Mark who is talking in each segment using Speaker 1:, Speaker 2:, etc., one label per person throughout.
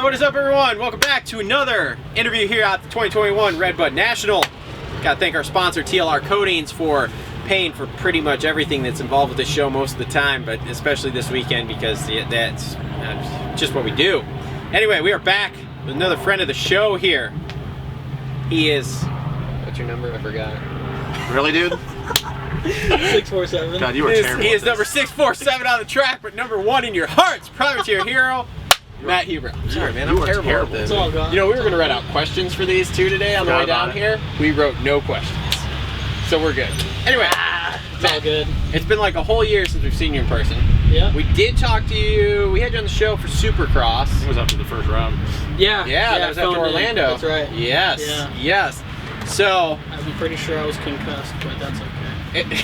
Speaker 1: what is up, everyone? Welcome back to another interview here at the 2021 Redbud National. Gotta thank our sponsor, TLR Coatings, for paying for pretty much everything that's involved with this show most of the time, but especially this weekend because that's just what we do. Anyway, we are back with another friend of the show here. He is... What's your number? I forgot.
Speaker 2: Really, dude?
Speaker 3: 647.
Speaker 2: God, you were terrible.
Speaker 1: He is number 647 on the track, but number 1 in your hearts. Privateer hero, Matt Hubert. I'm sorry, man. I'm terrible at this.
Speaker 3: It's all gone.
Speaker 1: You know, we were going to write out questions for these two today on the way down here. We wrote no questions. So we're good. Anyway,
Speaker 3: it's all good.
Speaker 1: It's been like a whole year since we've seen you in person.
Speaker 3: Yeah.
Speaker 1: We did talk to you. We had you on the show for Supercross.
Speaker 2: It was up to the first round.
Speaker 3: Yeah.
Speaker 1: Yeah, that was after Orlando.
Speaker 3: That's right.
Speaker 1: Yes.
Speaker 3: Yeah.
Speaker 1: Yes. So.
Speaker 3: I'm pretty sure I was concussed, but that's okay.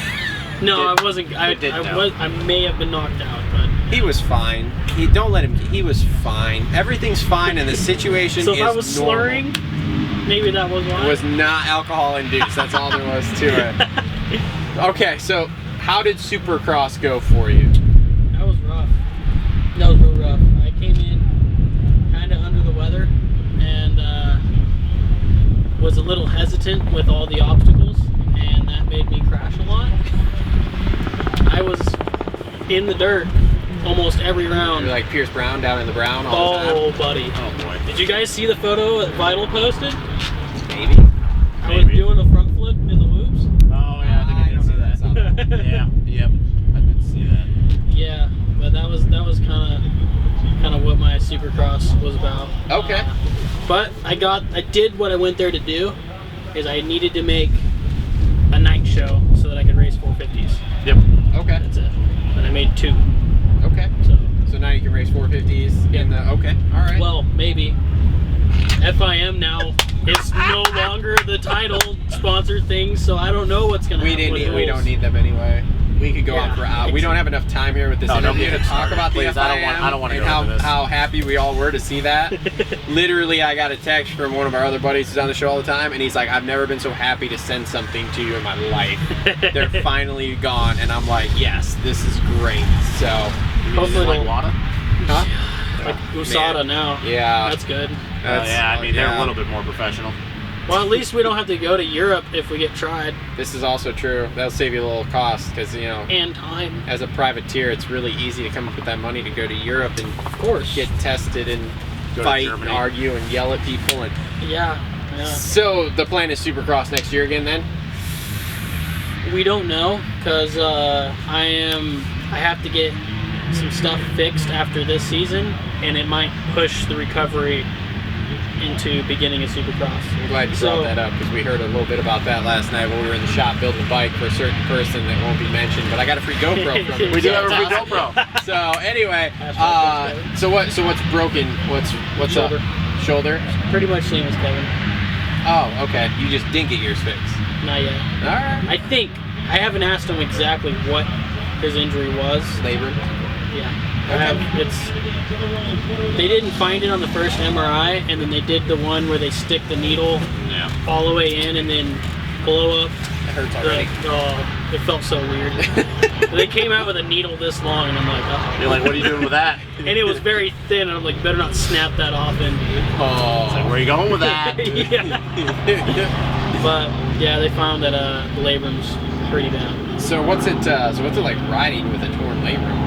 Speaker 3: No, I wasn't. I may have been knocked out, but
Speaker 1: he was fine. Don't let him. He was fine. Everything's fine, and the situation
Speaker 3: so
Speaker 1: is
Speaker 3: if I was
Speaker 1: normal.
Speaker 3: slurring, maybe that was why.
Speaker 1: It was not alcohol induced. That's all there was to it. Okay, so how did Supercross go for you?
Speaker 3: That was rough. That was real rough. I came in kind of under the weather and was a little hesitant with all the obstacles, and that made me crash a lot. I was in the dirt almost every round.
Speaker 1: You're like Pierce Brown down in the brown all the time?
Speaker 3: Oh, buddy.
Speaker 2: Oh, boy.
Speaker 3: Did you guys see the photo that Vital posted?
Speaker 1: Maybe.
Speaker 3: I was doing a front flip in the whoops.
Speaker 2: Oh, yeah, I didn't see that. Yeah, yep. I did see that.
Speaker 3: Yeah, but that was kind of what my Supercross was about.
Speaker 1: Okay.
Speaker 3: But I did what I went there to do, is I needed to make a night show so that I could race 450s.
Speaker 2: Yep.
Speaker 1: Okay.
Speaker 3: That's it. And I made 2.
Speaker 1: Okay. So now you can race 450s in the... Okay. All right.
Speaker 3: Well, maybe. FIM now is no longer the title sponsored thing, so I don't know what's going to happen.
Speaker 1: We don't need them anyway. We could go on for hours. We don't have enough time here with this interview to talk about the FIM.
Speaker 2: I don't want to
Speaker 1: and
Speaker 2: go into this.
Speaker 1: how happy we all were to see that. Literally, I got a text from one of our other buddies who's on the show all the time, and he's like, "I've never been so happy to send something to you in my life. They're finally gone," and I'm like, "Yes, this is great." So,
Speaker 3: Hopefully
Speaker 2: like
Speaker 3: they'll-
Speaker 2: Wada?
Speaker 1: huh?
Speaker 3: Like USADA now.
Speaker 1: Yeah.
Speaker 3: That's good.
Speaker 2: Yeah, I mean, they're a little bit more professional.
Speaker 3: Well, at least we don't have to go to Europe if we get tried.
Speaker 1: This is also true. That'll save you a little cost because, you know,
Speaker 3: And time.
Speaker 1: as a privateer, it's really easy to come up with that money to go to Europe and
Speaker 3: Of course.
Speaker 1: get tested and
Speaker 2: Go to
Speaker 1: fight and
Speaker 2: Germany.
Speaker 1: argue and yell at people. And
Speaker 3: Yeah.
Speaker 1: so the plan is Supercross next year again then?
Speaker 3: We don't know, because I have to get some stuff fixed after this season, and it might push the recovery into beginning of Supercross.
Speaker 1: I'm glad you brought that up because we heard a little bit about that last night when we were in the shop building a bike for a certain person that won't be mentioned, but I got a free GoPro from him.
Speaker 2: We do have a
Speaker 1: So
Speaker 2: free
Speaker 1: it's awesome.
Speaker 2: GoPro.
Speaker 1: So anyway, so what's broken? What's
Speaker 3: Shoulder.
Speaker 1: up? Shoulder?
Speaker 3: Pretty much same as Kevin.
Speaker 1: Oh, okay. You just didn't get yours fixed.
Speaker 3: Not yet.
Speaker 1: All right.
Speaker 3: I think I haven't asked him exactly what his injury was.
Speaker 1: Labor.
Speaker 3: Yeah.
Speaker 1: Okay.
Speaker 3: They didn't find it on the first MRI, and then they did the one where they stick the needle all the way in and then blow up.
Speaker 1: It hurts already.
Speaker 3: It felt so weird. They came out with a needle this long, and I'm like, uh-oh.
Speaker 2: You're like, what are you doing with that?
Speaker 3: And it was very thin, and I'm like, better not snap that off. And
Speaker 2: It's like, where are you going with that?
Speaker 3: yeah. But yeah, they found that the labrum's pretty bad.
Speaker 1: So what's it like riding with a torn labrum?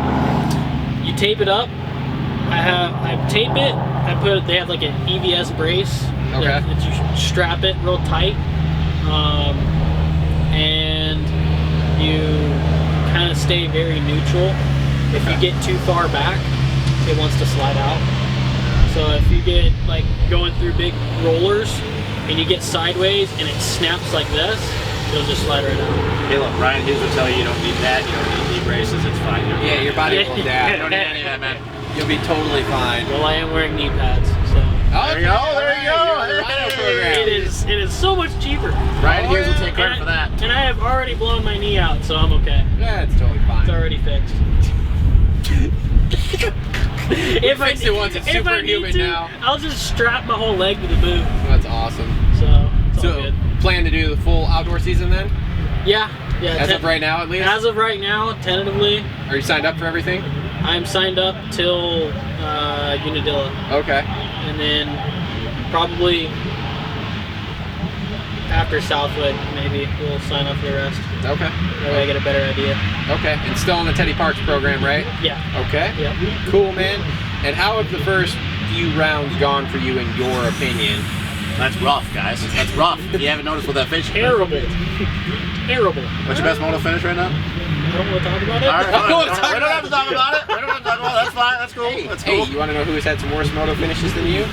Speaker 3: You tape it up. I tape it. They have like an EVS brace.
Speaker 1: Okay.
Speaker 3: That you strap it real tight, and you kind of stay very neutral. If you get too far back, it wants to slide out. So if you get like going through big rollers and you get sideways and it snaps like this, it'll just slide right out.
Speaker 2: Hey, look, Ryan Hughes will tell you don't need that. You don't need knee braces. It's fine.
Speaker 1: Yeah, your body will adapt.
Speaker 2: You don't need any of that, man.
Speaker 1: You'll be totally fine.
Speaker 3: Well, I am wearing knee pads, so
Speaker 1: There you go. There you go. Rhino program.
Speaker 3: it is so much cheaper.
Speaker 2: Ryan Hughes will take credit for that.
Speaker 3: And I have already blown my knee out, so I'm okay.
Speaker 1: Yeah, it's totally fine.
Speaker 3: It's already fixed.
Speaker 1: If I fix it once, it's
Speaker 3: if I
Speaker 1: superhuman
Speaker 3: need to,
Speaker 1: now.
Speaker 3: I'll just strap my whole leg to the boot.
Speaker 1: That's awesome.
Speaker 3: So it's all
Speaker 1: So,
Speaker 3: good.
Speaker 1: plan to do the full outdoor season then?
Speaker 3: Yeah.
Speaker 1: As of right now, at least?
Speaker 3: As of right now, tentatively,
Speaker 1: Are you signed up for everything?
Speaker 3: I'm signed up till Unadilla.
Speaker 1: Okay.
Speaker 3: and then probably after Southwood, maybe we'll sign up for the rest.
Speaker 1: Okay.
Speaker 3: That way I get a better idea.
Speaker 1: Okay, and still on the Teddy Parks program, right?
Speaker 3: Yeah.
Speaker 1: Okay.
Speaker 3: Yep.
Speaker 1: Cool, man. And how have the first few rounds gone for you, in your opinion?
Speaker 2: That's rough, guys. That's rough. You haven't noticed what that finish is.
Speaker 3: Terrible. Terrible.
Speaker 2: What's your best moto finish right now?
Speaker 3: I don't want to talk about it.
Speaker 2: All right,
Speaker 1: I don't wanna
Speaker 2: we
Speaker 1: talk
Speaker 2: don't have to talk about it. We don't have to talk about it. That's fine. That's cool.
Speaker 1: Hey,
Speaker 2: That's cool.
Speaker 1: you want to know who's had some worse moto finishes than you?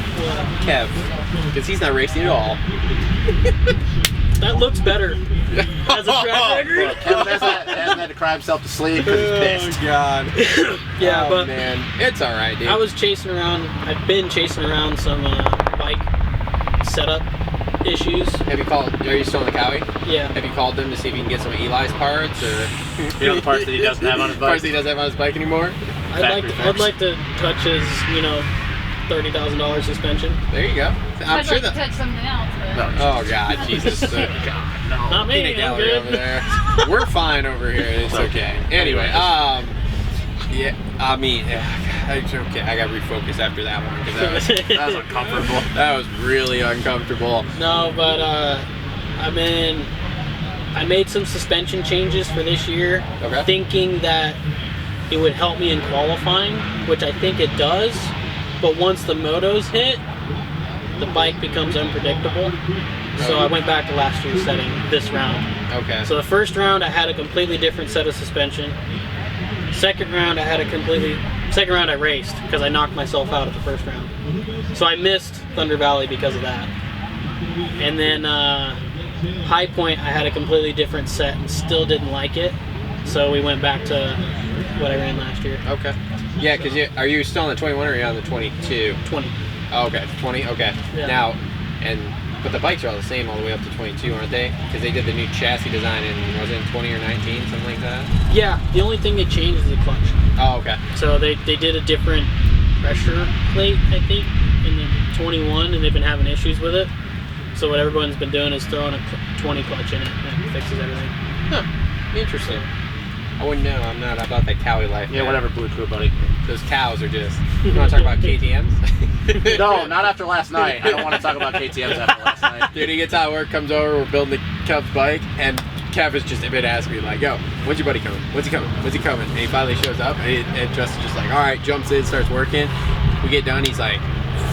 Speaker 1: Kev. Because he's not racing at all.
Speaker 3: That looks better as a track record.
Speaker 2: Kevin hasn't had to cry himself to sleep because he's pissed.
Speaker 1: Oh, God.
Speaker 3: Yeah,
Speaker 1: Oh,
Speaker 3: but
Speaker 1: man. It's all right, dude.
Speaker 3: I was chasing around. I've been chasing around some bike setup issues.
Speaker 1: Have you called? Are you still on the Cowie?
Speaker 3: Yeah.
Speaker 1: Have you called them to see if you can get some of Eli's parts, or
Speaker 2: You know the parts that he doesn't have on his bike?
Speaker 1: parts that he doesn't have on his bike anymore?
Speaker 3: I'd like to touch his, $30,000 suspension.
Speaker 1: There you go. I'm
Speaker 4: I'd
Speaker 1: sure
Speaker 4: like to touch something else. But...
Speaker 2: No.
Speaker 1: Oh God, Jesus!
Speaker 2: God, no.
Speaker 3: Not me.
Speaker 1: Peanut
Speaker 3: I'm
Speaker 1: gallery
Speaker 3: good.
Speaker 1: over there. We're fine over here. It's okay. Anyway, yeah. I mean, it's okay. I got refocused after that one because
Speaker 2: That was uncomfortable.
Speaker 1: that was really uncomfortable.
Speaker 3: No, but I made some suspension changes for this year,
Speaker 1: Okay.
Speaker 3: thinking that it would help me in qualifying, which I think it does. But once the motos hit, the bike becomes unpredictable. So I went back to last year's setting this round.
Speaker 1: Okay.
Speaker 3: So the first round I had a completely different set of suspension. Second round I raced because I knocked myself out at the first round. So I missed Thunder Valley because of that. And then High Point I had a completely different set and still didn't like it. So we went back to what I ran last year.
Speaker 1: Okay. Yeah, because are you still on the 21 or are you on the 22?
Speaker 3: 20.
Speaker 1: Oh, okay, 20. Okay.
Speaker 3: Yeah.
Speaker 1: Now, but the bikes are all the same all the way up to 22, aren't they? Because they did the new chassis design in, was it in 20 or 19, something like that?
Speaker 3: Yeah, the only thing they changed is the clutch.
Speaker 1: Oh, okay.
Speaker 3: So they did a different pressure plate, I think, in the 21, and they've been having issues with it. So what everyone's been doing is throwing a 20 clutch in it, and it fixes everything.
Speaker 1: Huh. Interesting. I wouldn't know. I'm not about that Cowie life.
Speaker 2: Yeah,
Speaker 1: man.
Speaker 2: whatever, Blue Crew, buddy.
Speaker 1: Those cows are just. You want to talk about KTMs?
Speaker 2: No, not after last night. I don't want to talk about KTMs after last night.
Speaker 1: Dude, he gets out of work, comes over, we're building the Kev's bike, and Kev is just been asking me, like, yo, when's your buddy coming? When's he coming? When's he coming? And he finally shows up, and Justin's just like, all right, jumps in, starts working. We get done, he's like,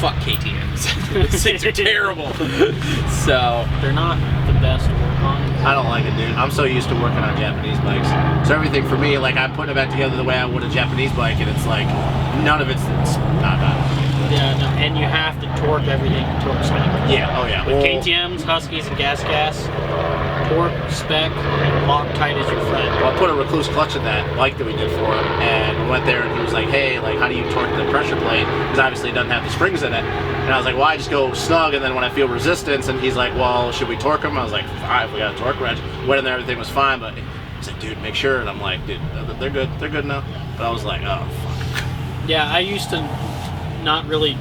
Speaker 1: fuck KTMs. These things are terrible. So.
Speaker 3: They're not the best to work on.
Speaker 2: I don't like it, dude. I'm so used to working on Japanese bikes. So everything for me, like, I'm putting it back together the way I would a Japanese bike, and it's like, none of it's not bad.
Speaker 3: Yeah, no, and you have to torque everything to torque spec.
Speaker 2: Yeah, oh yeah.
Speaker 3: With KTMs, Huskies, and Gas, torque, spec, and Loctite is your friend.
Speaker 2: Well, I put a recluse clutch in that bike that we did for him, and we went there, and he was like, hey, like, how do you torque the pressure plate? Because obviously it doesn't have the springs in it. And I was like, well, I just go snug, and then when I feel resistance, and he's like, well, should we torque them? I was like, fine, we got a torque wrench. Went in there, everything was fine, but he's like, dude, make sure. And I'm like, dude, they're good now. But I was like, oh, fuck.
Speaker 3: Yeah, I used to not really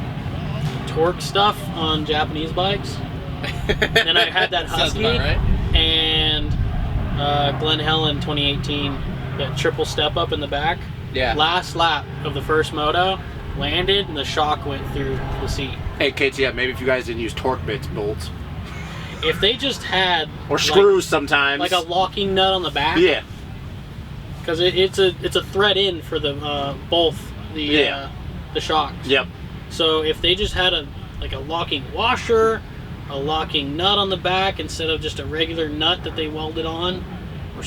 Speaker 3: torque stuff on Japanese bikes. And I had that
Speaker 1: Sounds
Speaker 3: Husky
Speaker 1: about right.
Speaker 3: and Glen Helen 2018, that triple step up in the back.
Speaker 1: Yeah.
Speaker 3: Last lap of the first moto, landed and the shock went through the seat.
Speaker 2: Hey, KTM, maybe if you guys didn't use torque bolts.
Speaker 3: If they just had
Speaker 2: Or screws sometimes.
Speaker 3: like a locking nut on the back.
Speaker 2: Yeah.
Speaker 3: Because it's a thread in for the both the shocks.
Speaker 2: Yep.
Speaker 3: So if they just had a locking washer, a locking nut on the back instead of just a regular nut that they welded on, or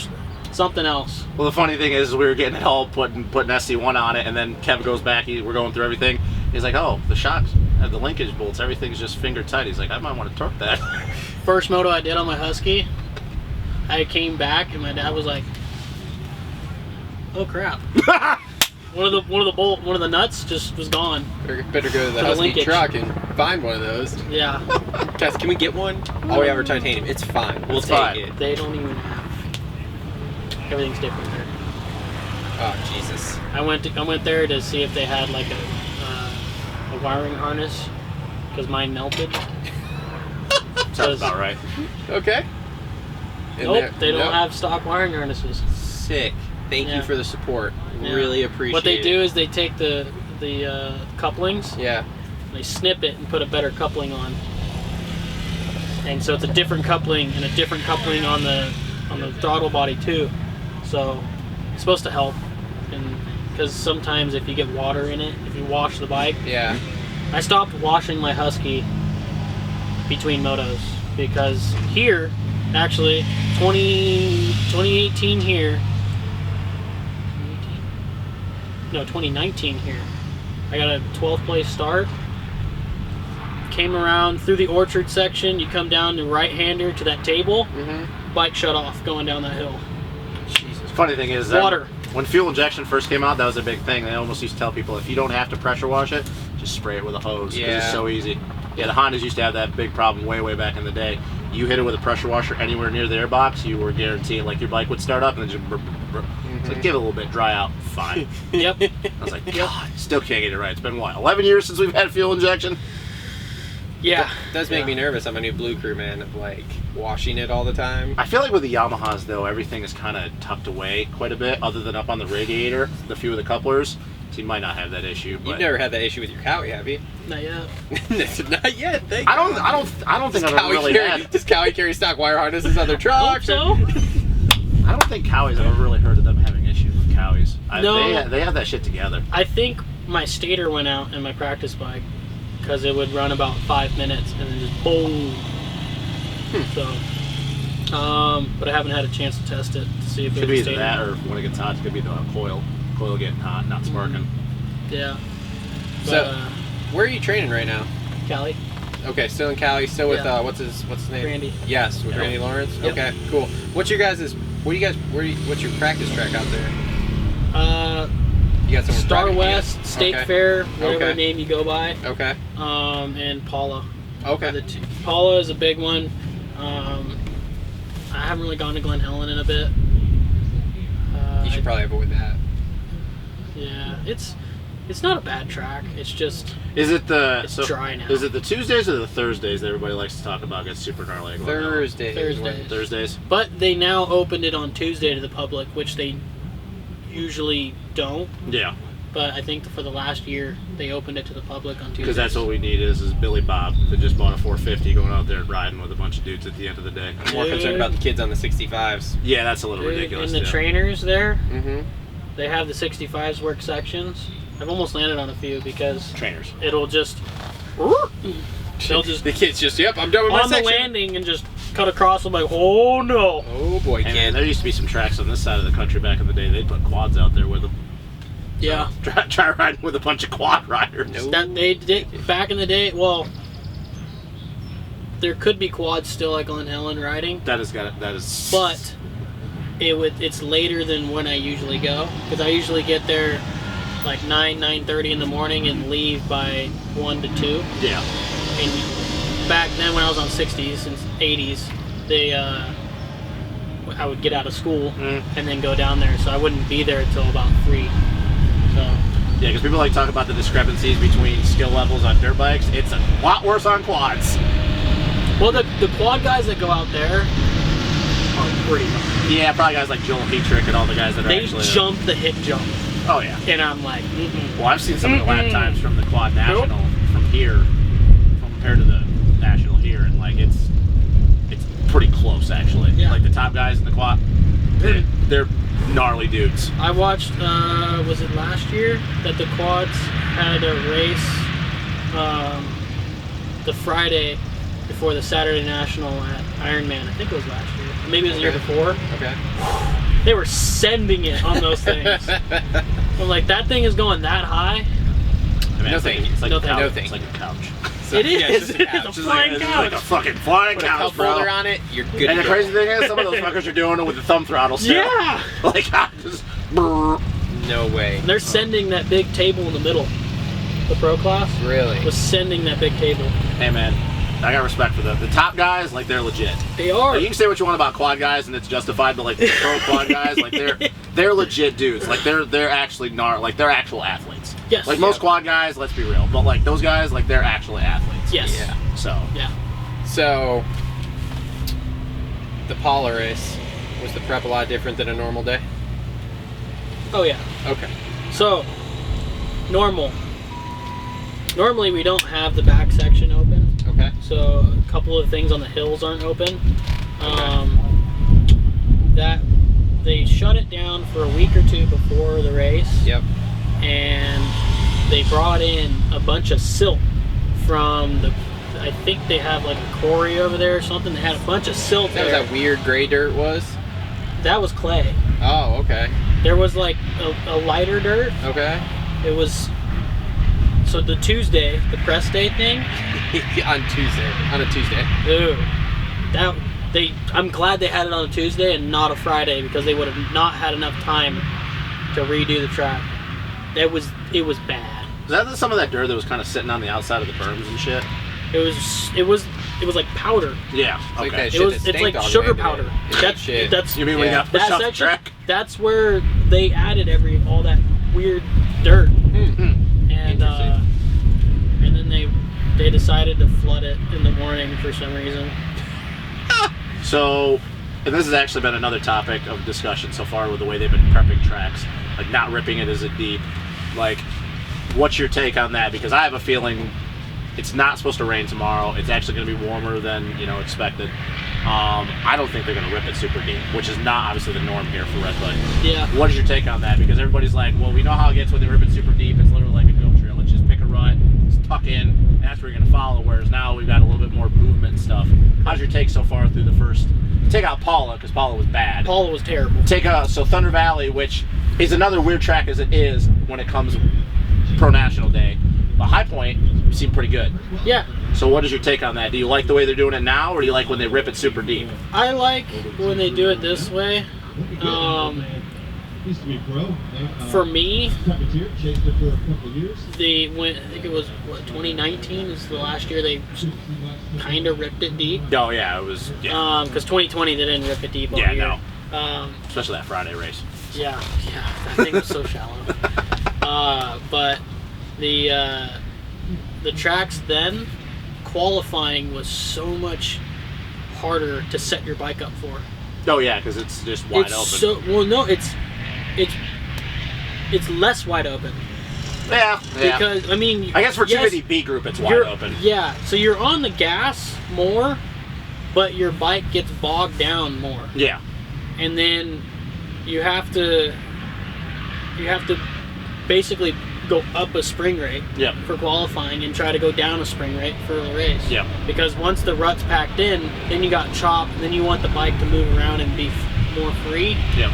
Speaker 3: something else.
Speaker 2: Well, the funny thing is we were getting it all putting SC1 on it, and then Kev goes back. We're going through everything. He's like, oh, the shocks have the linkage bolts. Everything's just finger tight. He's like, I might want to torque that.
Speaker 3: First moto I did on my Husky, I came back and my dad was like, oh crap. One of the nuts just was gone.
Speaker 1: Better go to the
Speaker 3: the
Speaker 1: Husky
Speaker 3: linkage.
Speaker 1: truck and find one of those.
Speaker 3: Yeah.
Speaker 1: Guys, can we get one? All we have are titanium. It's fine. We'll
Speaker 2: It's
Speaker 1: take
Speaker 2: fine.
Speaker 1: it.
Speaker 3: They don't even have. Everything's different there.
Speaker 1: Oh, Jesus.
Speaker 3: I went there to see if they had like a wiring harness because mine melted.
Speaker 2: Sounds about right.
Speaker 1: Okay. And
Speaker 3: Nope, they don't
Speaker 1: nope.
Speaker 3: have stock wiring harnesses.
Speaker 1: Sick. Thank you
Speaker 3: Yeah.
Speaker 1: for the support.
Speaker 3: Yeah.
Speaker 1: Really appreciate it.
Speaker 3: What they do is they take the couplings
Speaker 1: Yeah.
Speaker 3: They snip it and put a better coupling on. And so it's a different coupling and a different coupling on the throttle body too. So it's supposed to help. And because sometimes if you get water in it, if you wash the bike.
Speaker 1: Yeah.
Speaker 3: I stopped washing my Husky between motos because here, actually, 2018 here. 2019 here. I got a 12th place start. Came around through the orchard section. You come down the right-hander to that table. Bike shut off going down that hill.
Speaker 2: Jesus. Funny thing is,
Speaker 3: water.
Speaker 2: When fuel injection first came out, that was a big thing. They almost used to tell people if you don't have to pressure wash it, just spray it with a hose because it's so easy. Yeah, the Hondas used to have that big problem way back in the day. You hit it with a pressure washer anywhere near the airbox, you were guaranteed like your bike would start up and then just so give it a little bit, dry out, fine.
Speaker 3: Yep.
Speaker 2: I was like, God, still can't get it right. It's been what, 11 years since we've had fuel injection?
Speaker 3: Yeah.
Speaker 1: That does make me nervous. I'm a new Blue Crew man of like washing it all the time.
Speaker 2: I feel like with the Yamahas though, everything is kind of tucked away quite a bit, other than up on the radiator, the few of the couplers. So you might not have that issue. But
Speaker 1: You've never had that issue with your Cowie, have you?
Speaker 3: Not yet.
Speaker 1: Not yet. Thank
Speaker 2: I
Speaker 1: God.
Speaker 2: don't think I've ever really had.
Speaker 1: Does Cowie carry stock wire harnesses on their trucks?
Speaker 3: Hope so.
Speaker 2: I don't think Cowies. I've ever really heard of them having issues with Cowies.
Speaker 3: No.
Speaker 2: They have that shit together.
Speaker 3: I think my stator went out in my practice bike because it would run about 5 minutes and then just boom. So, but I haven't had a chance to test it to see if
Speaker 2: Could
Speaker 3: it
Speaker 2: be
Speaker 3: was
Speaker 2: either
Speaker 3: stator.
Speaker 2: that or when it gets hot, it could be the coil getting hot, not sparking.
Speaker 3: Yeah. But,
Speaker 1: So, where are you training right now?
Speaker 3: Cali.
Speaker 1: Okay, still in Cali, still with
Speaker 3: Yeah.
Speaker 1: what's his name?
Speaker 3: Randy.
Speaker 1: Yes, with
Speaker 2: Yep.
Speaker 1: Randy Lawrence.
Speaker 3: Yep.
Speaker 1: Okay, cool. What's your guys'? What's your practice track out there? You got some
Speaker 3: Star West, State
Speaker 1: Okay.
Speaker 3: Fair, whatever
Speaker 1: Okay.
Speaker 3: name you go by.
Speaker 1: Okay.
Speaker 3: And Paula.
Speaker 1: Okay.
Speaker 3: Paula is a big one. I haven't really gone to Glen Helen in a bit.
Speaker 1: You should probably avoid that.
Speaker 3: Yeah, it's not a bad track. It's just
Speaker 2: Is it the
Speaker 3: It's dry now.
Speaker 2: Is it the Tuesdays or the Thursdays that everybody likes to talk about? Gets super gnarly.
Speaker 1: Thursdays.
Speaker 2: Thursdays.
Speaker 3: But they now opened it on Tuesday to the public, which they usually don't.
Speaker 2: Yeah,
Speaker 3: But I think for the last year, they opened it to the public on Tuesday.
Speaker 2: because that's what we need is Billy Bob that just bought a 450 going out there and riding with a bunch of dudes at the end of the day.
Speaker 1: I'm more concerned about the kids on the 65s.
Speaker 2: Yeah, that's a little ridiculous.
Speaker 3: And the
Speaker 2: too.
Speaker 3: trainers there,
Speaker 1: Mm-hmm.
Speaker 3: they have the 65s work sections. I've almost landed on a few because
Speaker 2: Trainers.
Speaker 3: it'll just... They'll just...
Speaker 1: The kids just, yep, I'm done with my
Speaker 3: on the
Speaker 1: section.
Speaker 3: landing and just cut across. I'm like, oh no.
Speaker 1: Oh boy,
Speaker 2: And
Speaker 1: kid.
Speaker 2: there used to be some tracks on this side of the country back in the day. They'd put quads out there with them.
Speaker 3: Yeah.
Speaker 2: Try riding with a bunch of quad riders.
Speaker 1: Nope.
Speaker 3: That they did back in the day. Well, there could be quads still at Glen Helen riding,
Speaker 2: That is.
Speaker 3: but it's later than when I usually go because I usually get there like 9:30 in the morning and leave by 1 to 2.
Speaker 2: Yeah.
Speaker 3: And back then when I was on 60s and 80s, I would get out of school and then go down there, so I wouldn't be there until about 3. So.
Speaker 2: Yeah, because people like talk about the discrepancies between skill levels on dirt bikes. It's a lot worse on quads.
Speaker 3: Well, the quad guys that go out there are pretty hard.
Speaker 2: Yeah, probably guys like Joel Heatrick and all the guys that are
Speaker 3: They
Speaker 2: actually.
Speaker 3: jump the hip jump,
Speaker 2: Oh yeah.
Speaker 3: and I'm like,
Speaker 2: Well, I've seen some of the lap times from the quad national from here, compared to the national here, and like it's pretty close actually.
Speaker 3: Yeah.
Speaker 2: Like the top guys in the quad, they're gnarly dudes.
Speaker 3: I watched, was it last year that the quads had a race the Friday before the Saturday National at Ironman. I think it was last year. Maybe it was the year before.
Speaker 1: Okay.
Speaker 3: They were sending it on those things. I'm like, that thing is going that high.
Speaker 2: I mean,
Speaker 1: No
Speaker 2: it's like,
Speaker 1: thank you.
Speaker 2: it's like
Speaker 3: No
Speaker 2: a
Speaker 3: thank
Speaker 2: couch.
Speaker 1: you.
Speaker 2: It's like a couch.
Speaker 3: It is.
Speaker 1: Yeah, it's just a
Speaker 3: It's
Speaker 1: couch.
Speaker 3: a
Speaker 1: It's
Speaker 3: flying
Speaker 2: It's
Speaker 3: couch.
Speaker 2: like a fucking flying
Speaker 1: Put a
Speaker 2: couch,
Speaker 1: cup
Speaker 2: bro.
Speaker 1: holder on it, you're good
Speaker 2: And
Speaker 1: to
Speaker 2: the
Speaker 1: go.
Speaker 2: crazy thing is, some of those fuckers are doing it with the thumb throttle still.
Speaker 3: Yeah.
Speaker 2: Like, I just. brrr.
Speaker 1: No way.
Speaker 3: They're sending that big table in the middle. The pro class
Speaker 1: Really?
Speaker 3: was sending that big table.
Speaker 2: Hey man, I got respect for them. The top guys, like they're legit.
Speaker 3: They are.
Speaker 2: Like, you can say what you want about quad guys, and it's justified, but like the pro quad guys, like they're legit dudes. Like they're actually like they're actual athletes.
Speaker 3: Yes.
Speaker 2: Like most quad guys, let's be real, but like those guys, like they're actually athletes.
Speaker 3: Yes.
Speaker 1: Yeah.
Speaker 2: So
Speaker 3: Yeah.
Speaker 1: So, the Paula race, was the prep a lot different than a normal day?
Speaker 3: Oh yeah.
Speaker 1: Okay.
Speaker 3: So, normal normally we don't have the back section open.
Speaker 1: Okay.
Speaker 3: So a couple of things on the hills aren't open. That they shut it down for a week or two before the race.
Speaker 1: Yep.
Speaker 3: And they brought in a bunch of silt from the. I think they have like a quarry over there or something. They had a bunch of silt
Speaker 1: That was
Speaker 3: there.
Speaker 1: that weird gray dirt was?
Speaker 3: That was clay.
Speaker 1: Oh, okay.
Speaker 3: There was like a lighter dirt.
Speaker 1: Okay.
Speaker 3: It was. So the Tuesday, the press day thing.
Speaker 1: On a Tuesday.
Speaker 3: Dude, I'm glad they had it on a Tuesday and not a Friday, because they would have not had enough time to redo the track. It was bad.
Speaker 2: Is that some of that dirt that was kind of sitting on the outside of the berms and shit?
Speaker 3: It was like powder.
Speaker 2: Yeah.
Speaker 1: Like
Speaker 2: Okay.
Speaker 1: that shit that
Speaker 3: It's like
Speaker 1: stank all the
Speaker 3: sugar
Speaker 1: way
Speaker 3: powder.
Speaker 1: today. Shit.
Speaker 3: That's
Speaker 2: You mean when you got pushed
Speaker 3: that
Speaker 2: off the
Speaker 3: section.
Speaker 2: track?
Speaker 3: That's where they added all that weird dirt,
Speaker 1: Hmm.
Speaker 3: and then they decided to flood it in the morning for some reason.
Speaker 2: So, and this has actually been another topic of discussion so far with the way they've been prepping tracks, like not ripping it as a deep. Like, what's your take on that? Because I have a feeling it's not supposed to rain tomorrow. It's actually going to be warmer than expected. I don't think they're going to rip it super deep, which is not obviously the norm here for Redbud.
Speaker 3: Yeah.
Speaker 2: What is your take on that? Because everybody's like, well, we know how it gets when they rip it super deep. It's literally like a goat trail. Let's just pick a rut, just tuck in, and that's where you're going to follow. Whereas now we've got a little bit more movement and stuff. How's your take so far through the first? Take out Paula, because Paula was bad.
Speaker 3: Paula was terrible.
Speaker 2: So Thunder Valley, which is another weird track as it is when it comes Pro National Day. But High Point seemed pretty good.
Speaker 3: Yeah.
Speaker 2: So what is your take on that? Do you like the way they're doing it now, or do you like when they rip it super deep?
Speaker 3: I like when they do it this way. For me, they went. I think it was 2019 is the last year they kind of ripped it deep.
Speaker 2: Oh yeah, it was. Yeah.
Speaker 3: Because 2020 they didn't rip it deep all year.
Speaker 2: No. Especially that Friday race.
Speaker 3: Yeah, that thing was so shallow. But the tracks then, qualifying was so much harder to set your bike up for.
Speaker 2: Oh yeah, because it's just wide open.
Speaker 3: It's less wide open.
Speaker 2: Yeah.
Speaker 3: Because I mean,
Speaker 2: I guess for
Speaker 3: yes,
Speaker 2: 250B group, it's wide open.
Speaker 3: Yeah, so you're on the gas more, but your bike gets bogged down more.
Speaker 2: Yeah.
Speaker 3: And then you have to basically go up a spring rate for qualifying and try to go down a spring rate for the race.
Speaker 2: Yeah.
Speaker 3: Because once the rut's packed in, then you got chopped, and then you want the bike to move around and be more free.
Speaker 2: Yeah.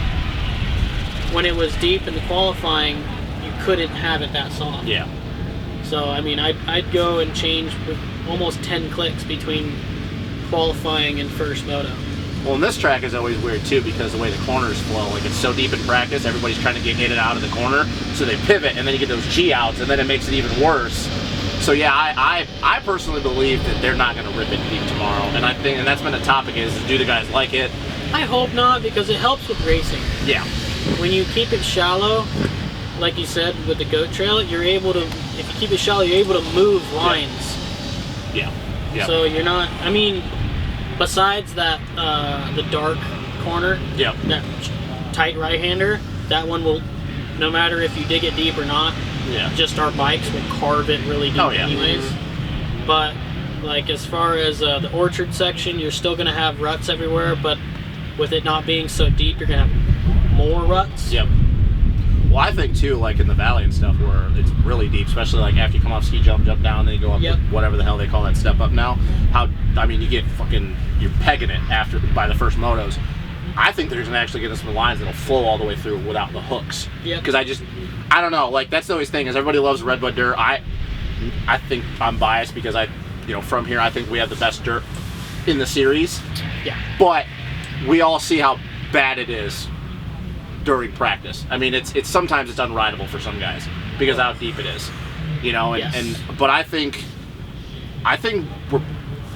Speaker 3: When it was deep in the qualifying, you couldn't have it that soft.
Speaker 2: Yeah.
Speaker 3: So I mean, I'd go and change with almost 10 clicks between qualifying and first moto.
Speaker 2: Well, and this track is always weird too, because the way the corners flow, like it's so deep in practice, everybody's trying to get in and out of the corner, so they pivot, and then you get those G outs, and then it makes it even worse. So yeah, I personally believe that they're not going to rip it deep tomorrow, and I think, and that's been the topic is do the guys like it?
Speaker 3: I hope not, because it helps with racing.
Speaker 2: Yeah.
Speaker 3: When you keep it shallow, like you said with the goat trail, you're able to, if you keep it shallow, you're able to move lines.
Speaker 2: Yeah. Yeah.
Speaker 3: So you're not, I mean, besides that, the dark corner, that tight right-hander, that one will, no matter if you dig it deep or not, just our bikes will carve it really deep anyways. But like as far as the orchard section, you're still going to have ruts everywhere, but with it not being so deep, you're going to have more ruts.
Speaker 2: Yep. Well, I think too, like in the valley and stuff, where it's really deep, especially like after you come off ski jump down, then you go up with whatever the hell they call that step up now. You get you're pegging it by the first motos. I think there's actually getting some lines that'll flow all the way through without the hooks.
Speaker 3: Yeah.
Speaker 2: Because I don't know, like that's the always thing is everybody loves Redbud dirt. I think I'm biased because from here I think we have the best dirt in the series.
Speaker 3: Yeah.
Speaker 2: But we all see how bad it is during practice. I mean, it's sometimes it's unrideable for some guys because of how deep it is, but I think we're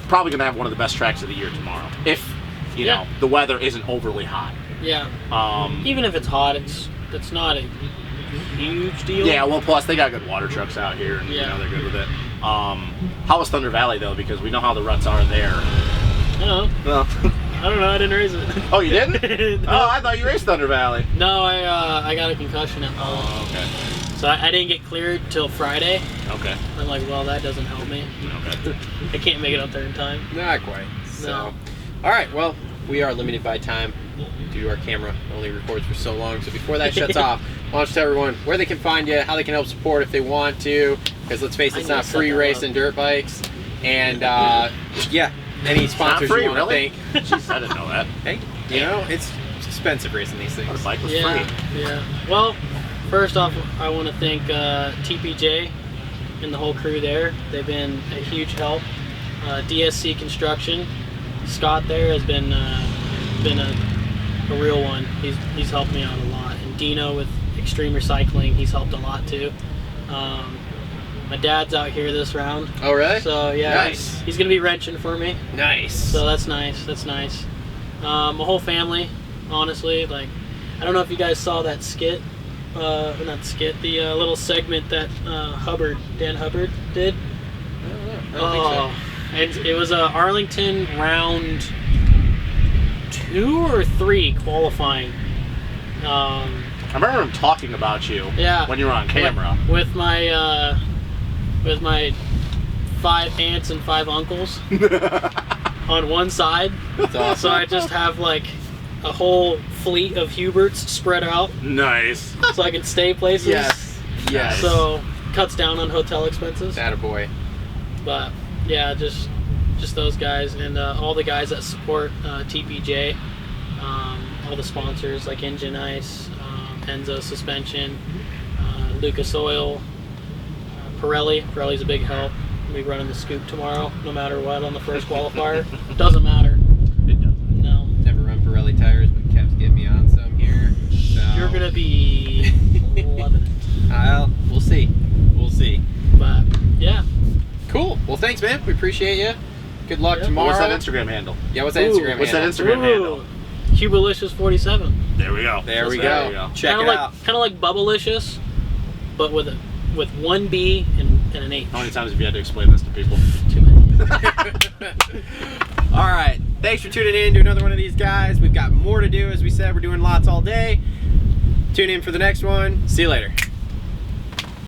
Speaker 2: probably gonna have one of the best tracks of the year tomorrow if the weather isn't overly hot.
Speaker 3: Yeah. Even if it's hot, it's not a huge deal.
Speaker 2: Yeah. Well, plus they got good water trucks out here, and they're good with it. How was Thunder Valley though? Because we know how the ruts are there.
Speaker 3: I don't know. I didn't race it.
Speaker 2: Oh, you didn't?
Speaker 3: No.
Speaker 2: Oh, I thought you raced Thunder Valley.
Speaker 3: No, I got a concussion at home.
Speaker 2: Oh, okay.
Speaker 3: So I didn't get cleared till Friday.
Speaker 2: Okay.
Speaker 3: I'm like, well, that doesn't help me.
Speaker 2: Okay.
Speaker 3: I can't make it up there in time.
Speaker 1: Not quite. So,
Speaker 3: No.
Speaker 1: all right. Well, we are limited by time due to our camera only records for so long. So before that shuts off, why don't you tell everyone where they can find you, how they can help support if they want to? Because let's face it, it's not free racing dirt bikes. And yeah, any sponsors
Speaker 2: free,
Speaker 1: you want
Speaker 2: really?
Speaker 1: to thank.
Speaker 2: Jeez, I didn't know that.
Speaker 1: Hey, you know it's expensive racing these things.
Speaker 2: The bike was
Speaker 3: Yeah,
Speaker 2: free.
Speaker 3: yeah. Well, first off, I want to thank TPJ and the whole crew there. They've been a huge help. DSC Construction, Scott there has been a real one. He's helped me out a lot. And Dino with Extreme Recycling, he's helped a lot too. My dad's out here this round.
Speaker 1: Oh, really?
Speaker 3: So yeah,
Speaker 1: Nice.
Speaker 3: he's gonna be wrenching for me.
Speaker 1: Nice.
Speaker 3: So that's nice. That's nice. My whole family, honestly, like, I don't know if you guys saw that skit, not skit, the little segment that Dan Hubert did.
Speaker 1: I don't think so.
Speaker 3: And it was Arlington round 2 or 3 qualifying.
Speaker 2: I remember him talking about you
Speaker 3: Yeah.
Speaker 2: when you were on camera.
Speaker 3: With my 5 aunts and 5 uncles on one side.
Speaker 1: That's awesome.
Speaker 3: So I just have like a whole fleet of Huberts spread out
Speaker 2: Nice.
Speaker 3: so I can stay places.
Speaker 1: Yes. Yes.
Speaker 3: So cuts down on hotel expenses.
Speaker 1: Attaboy.
Speaker 3: But yeah, just those guys and all the guys that support TPJ, all the sponsors like Engine Ice, Enzo Suspension, Lucas Oil, Pirelli. Pirelli's a big help. We'll be running the scoop tomorrow, no matter what, on the first qualifier. Doesn't matter.
Speaker 2: It doesn't.
Speaker 3: No.
Speaker 1: Never run Pirelli tires, but Kev's getting me on some here. So.
Speaker 3: You're gonna be loving it.
Speaker 1: Well, we'll see. We'll see.
Speaker 3: But yeah.
Speaker 1: Cool. Well, thanks, man. We appreciate you. Good luck
Speaker 3: Yeah.
Speaker 1: tomorrow.
Speaker 2: What's that Instagram handle?
Speaker 1: Yeah, what's that Instagram
Speaker 2: What's that
Speaker 1: handle?
Speaker 2: Instagram handle?
Speaker 3: Hubalicious47.
Speaker 2: There we go.
Speaker 1: There we
Speaker 2: There
Speaker 1: go.
Speaker 2: we
Speaker 1: Check
Speaker 3: Kind
Speaker 1: it
Speaker 3: of
Speaker 1: out.
Speaker 3: like Bubblicious, but with one B and an H.
Speaker 2: How many times have you had to explain this to people?
Speaker 3: Too many.
Speaker 1: All right. Thanks for tuning in to another one of these guys. We've got more to do. As we said, we're doing lots all day. Tune in for the next one. See you later.